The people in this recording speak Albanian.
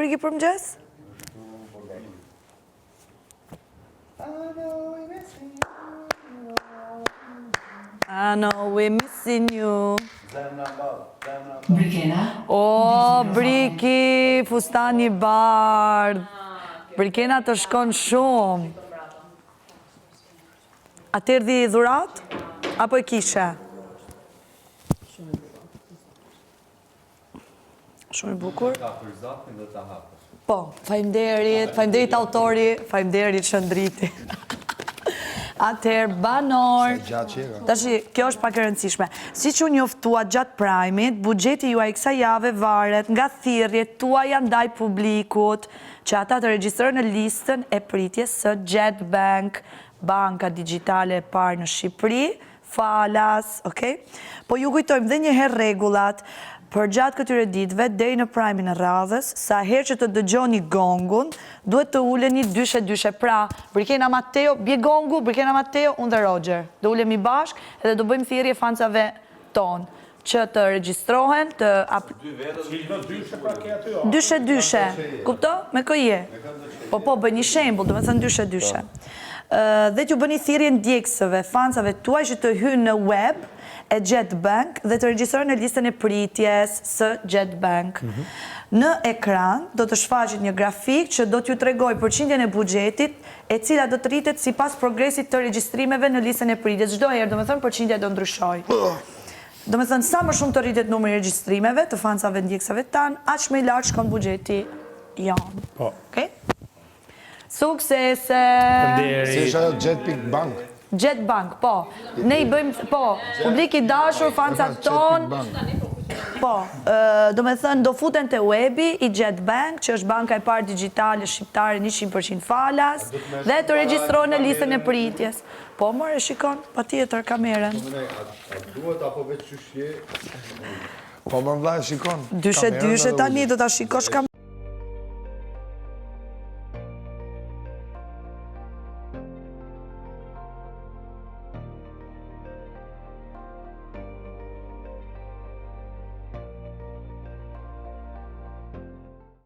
Brigi për mëngjes? I know we missing you. Brikena. O, Briki, fustani bardh. Brikena të shkon shumë. A të erdi dhurat? Apo e kishe? Shumë i bukur. Po, fajmderit autori, fajmderit shëndriti. Atëherë, banor. Tashi, kjo është pak e rëndësishme. Si që njoftua gjatë prajmit, buxheti juaj kësaj jave varet nga thirrjet tuaja ndaj publikut, që ata të regjistrojnë në listën e pritjes së JetBank, banka digjitale e parë në Shqipëri, falas, okay? Po ju kujtojmë dhe një herë rregullat. Për gjatë këtyre ditëve, deri në prajmin e radhës, sa herë që të dëgjoni gongun, duhet të uleni dyshe. Pra, Brikena Mateo, bje gongu, Brikena Mateo, unë dhe Roger. Do ulemi bashk edhe do bëjmë thirrje fansave tonë, që të regjistrohen, të... Dyshe. Kupto? Me këje. Po, bëj një shembull, do me thënë dyshe. Dhe t'ju bëni thirrje ndjekësve, fansave tuaj që të hynë në web, e JetBank dhe të regjistrojnë në listën e pritjes së JetBank. Në ekran do të shfaqet një grafik që do t'ju tregoj përqindjen e buxhetit e cila do të rritet sipas progresit të regjistrimeve në listën e pritjes. Çdo herë, domethënë përqindja do ndryshoj. Domethënë sa më shumë të rritet numri i regjistrimeve të fansave ndjekësve tan, aq më i lartë shkon buxheti jon. Po. Okej? Suksese! Si është ajo JetBank? JetBank, po. Ne i bëjmë, po, publik i dashur, fansat tonë, po, do me thënë, do futen të webi i JetBank, që është banka e parë digjitale shqiptare 100% falas, dhe të regjistrohen në listën e pritjes. Po, more, shikon, pa tjetër kamerën. A duhet apo veç qyshje? Po, më vla, shikon. Dyshe tani, do ta shikosh kamerën.